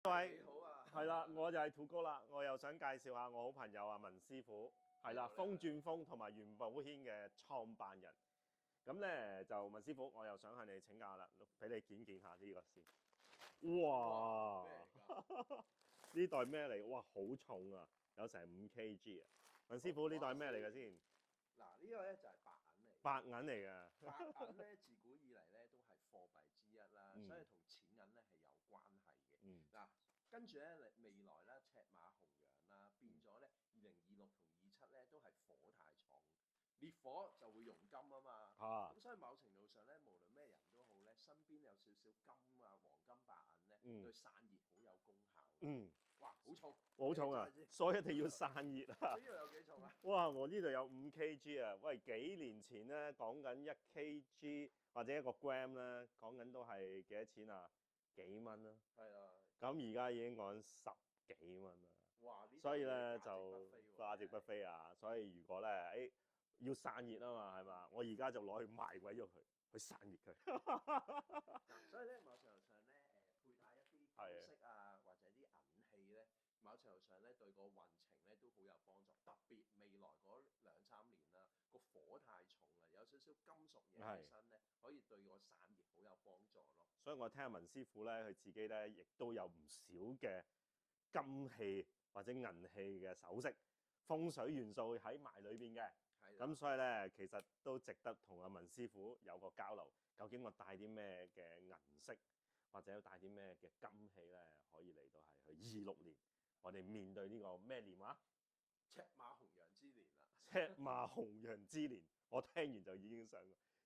各位你好啊，係啦，我就係土哥啦，我又想介紹下我好朋友啊文師傅，係啦，風轉風同埋元寶軒嘅創辦人。咁咧就文師傅，我又想向你請教啦，俾你見下呢個先。哇！呢袋咩嚟？哇，好重啊，有成5 kg 啊！文師傅呢袋咩嚟嘅先？嗱，呢個咧就係白銀嚟嘅。白銀咧自古以嚟咧都係貨幣之一啦，所以同錢銀咧係有關係嘅。嗱，跟住咧未來咧赤馬紅羊啦，變咗咧2026同27咧都係火太重，烈火就會用金啊嘛。咁所以某程度上咧，無論咩人都好咧，身邊有少少金啊、黃金、白銀咧，對散熱好有功效。哇，好重！好重啊，所以一定要散熱啊！呢度有幾重啊？哇，我呢度有5 kg 啊！喂，幾年前咧講緊1 kg 或者1個 gram 咧，講緊都係幾多錢啊？幾蚊啦。係啊。咁而家已經講10幾蚊啦。哇！所以咧就價值不菲啊！所以如果咧要散熱啊嘛，係嘛？我而家就攞去賣鬼咗佢，去散熱佢。所以咧，某程度上咧，佩戴一啲金飾啊，或者啲銀器咧，某程度上咧對個運程咧都好有幫助。特別未來嗰2-3年啦，個火太重啦，有少少金屬嘢喺身咧，可以對個散熱好有幫助咯。所以我聽阿文師傅咧，佢自己咧亦都有唔少嘅金器或者銀器嘅首飾，風水元素喺埋裏邊嘅。咁所以咧，其實都值得同阿文師傅有個交流。究竟我帶啲咩嘅銀飾，或者帶啲咩嘅金器咧，可以嚟到係去26年，我哋面對呢個咩年話？赤馬紅羊之年啦！赤馬紅羊之年，我聽完就已經想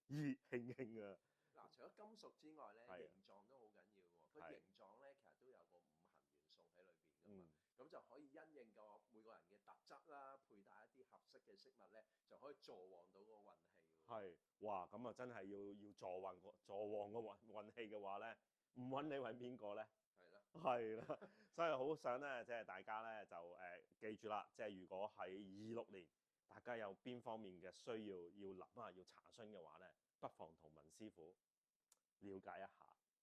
熱興興啊！嗱，除咗金屬之外咧，形狀都好緊要喎。個形狀咧，其實都有個5行元素喺裏邊噶嘛。咁就可以因應個每個人嘅特質啦，佩戴一啲合適嘅飾物咧，就可以助旺到個運氣。係，哇！咁啊，真係要助旺個運氣嘅話咧，唔揾你揾邊個咧？係啦，所以好想咧，即係大家咧就記住啦，即係如果喺26年，大家有邊方面嘅需要諗啊，要查詢嘅話咧，不妨同文師傅了解一下。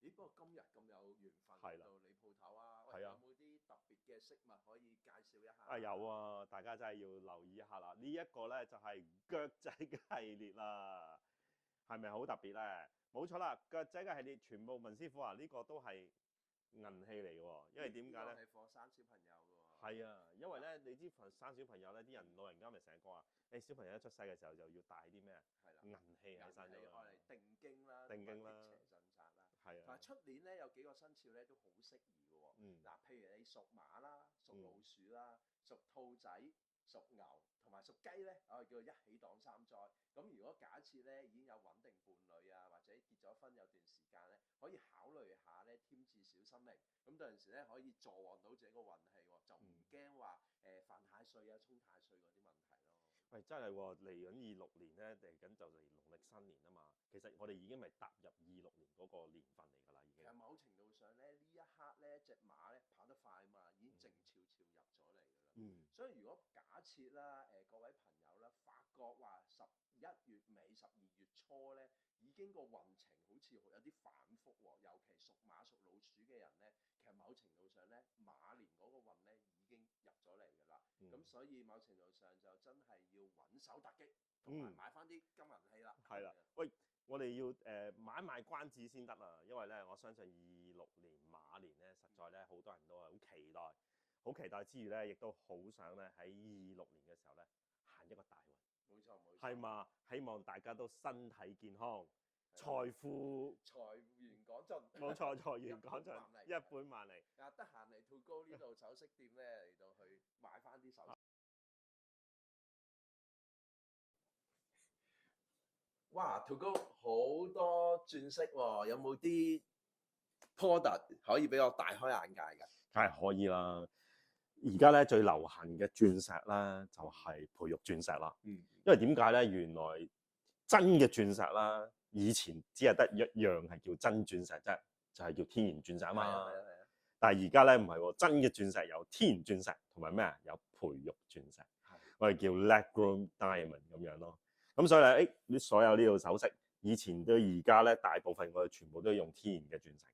咦？不過今日咁有緣分嚟到你鋪頭啊，喂，有冇啲特別嘅飾物可以介紹一下？啊，有啊，大家真係要留意一下啦。呢一個咧就係腳仔嘅系列啦，係咪好特別咧？冇錯啦，腳仔嘅系列全部文師傅話呢個都係銀器嚟喎，因為點解咧？係放生小朋友㗎喎。係啊，因為咧，你知生小朋友咧，啲老人家咪成日講話，小朋友一出世嘅時候就要帶啲咩啊？銀器喺身度。愛嚟定經啦，定經啦，邪鎮煞啦。係啊。同埋出年咧有幾個生肖咧都好適宜嘅喎。嗱，譬如你屬馬啦、屬老鼠啦、屬兔仔、屬牛同埋屬雞咧，我哋叫做一起擋3災。咁如果假設咧已經有穩定伴侶啊，或者結咗婚有段時間咧，可以考慮下咧添置小心靈。咁到陣時咧可以助旺到自己個運氣喎，就唔驚話犯太歲啊、沖太歲嗰啲問題咯。喂，真係喎，嚟緊26年咧，嚟緊就嚟農曆新年啊嘛。其實我哋已經咪踏入26年嗰個年份嚟㗎啦，已經。其實某程度上咧，呢一刻咧隻馬咧跑得快嘛，已經靜悄悄入咗嚟㗎啦。所以如果假設啦，各位朋友啦，發覺話11月尾、12月初咧，已經個運程好似有啲反覆喎，尤其屬馬屬老鼠嘅人咧，其實某程度上咧馬年嗰個運咧已經入咗嚟㗎啦。咁所以某程度上就真係要穩手突擊，同埋買翻啲金銀器啦。係啦，喂，我哋要買賣關子先得啊，因為咧我相信26年馬年咧，實在咧好多人都係好期待，好期待之餘咧，亦都好想咧喺26年嘅時候咧行一個大運。冇錯冇錯。係嘛？希望大家都身體健康，財富源廣進。冇錯，財源廣進，一本萬利。得閒嚟兔哥呢度首飾店咧嚟到去買翻啲首飾。哇，兔哥好多鑽飾喎，有冇啲 product 可以俾我大開眼界㗎？梗係可以啦。而家咧最流行嘅鑽石啦，就係培育鑽石啦。因為點解咧？原來真嘅鑽石啦，以前只係得一樣係叫真鑽石啫，就係叫天然鑽石啊嘛。但係而家咧唔係喎，真嘅鑽石有天然鑽石同埋咩啊？有培育鑽石，我哋叫 lab-grown diamond 咁樣咯。咁所以咧，所有呢度首飾，以前到而家咧，大部分我哋全部都用天然嘅鑽石。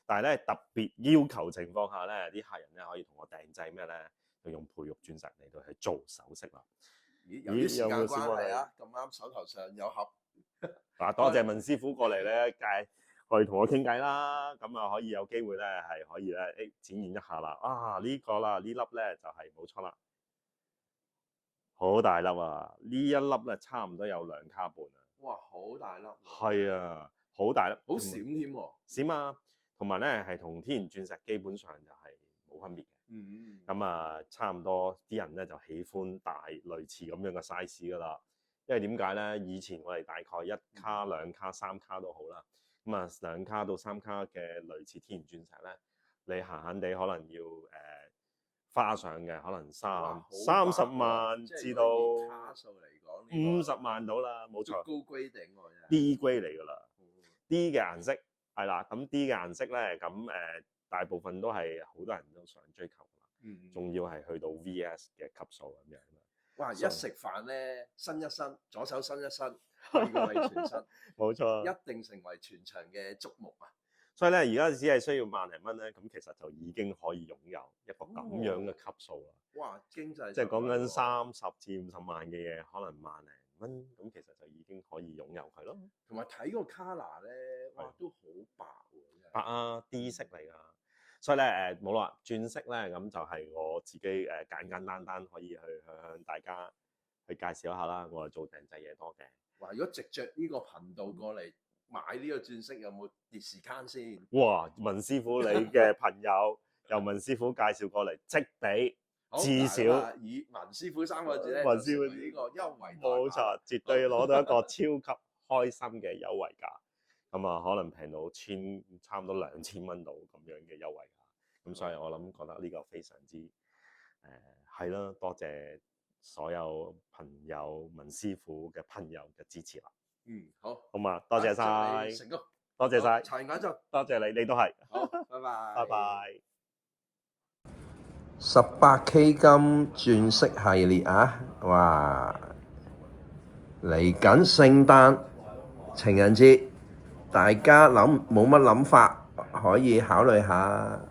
但係咧特別要求情況下咧，啲客人咧可以同我訂製咩咧，就用培育鑽石嚟到去做首飾啦。咦，有啲時間關係啊，咁啱手頭上有盒。嗱，多謝文師傅過嚟咧，可以同我傾偈啦。咁啊，可以有機會咧係可以咧，展現一下啦。啊，呢個啦，呢粒咧就係冇錯啦，好大粒啊！呢一粒咧差唔多有2卡半啊。哇，好大粒！係啊，好大粒，好閃添喎。閃啊！同埋咧係同天然鑽石基本上就係冇分別嘅。咁啊，差唔多啲人咧就喜歡大類似咁樣嘅 size 噶啦。因為點解咧？以前我哋大概1卡、2卡、3卡都好啦。咁啊，2卡到3卡嘅類似天然鑽石咧，你閒閒地可能要花上嘅，可能30萬至到卡數嚟講50萬到啦，冇錯。高 grade 頂喎真係。D grade 嚟㗎啦，D 嘅顏色係啦，咁 D 嘅顏色咧，咁大部分都係好多人都想追求啦，仲要係去到 VS 嘅級數咁樣。哇！一食飯咧，伸一伸，左手伸一伸，第個位全身，冇錯，一定成為全場嘅矚目啊！所以咧，而家只係需要萬零蚊咧，咁其實就已經可以擁有一個咁樣嘅級數啦。哇！經濟即係講緊30至50萬嘅嘢，可能萬零蚊，咁其實就已經可以擁有佢咯。同埋睇個 color 咧，哇，都好白喎！白啊，D 色嚟㗎。所以咧冇啦，鑽飾咧咁就係我自己簡簡單單可以去向大家去介紹一下啦。我係做訂製嘢多嘅。哇！如果藉着呢個頻道過嚟買呢個鑽飾，有冇跌時間先？哇！文師傅你嘅朋友由文師傅介紹過嚟，即俾至少以文師傅3個字咧，文師傅呢個優惠冇錯，絕對攞到一個超級開心嘅優惠價。咁啊，可能平到差唔多2000蚊到咁樣嘅優惠價，咁所以我覺得呢個非常之係啦，多謝所有朋友文師傅嘅朋友嘅支持啦。好，好嘛，多謝晒，成功，多謝晒，茶餘晏晝，多謝你，你都係，好，拜拜，拜拜。18K 金鑽飾系列啊，哇！嚟緊聖誕、情人節。大家冇乜諗法，可以考慮下。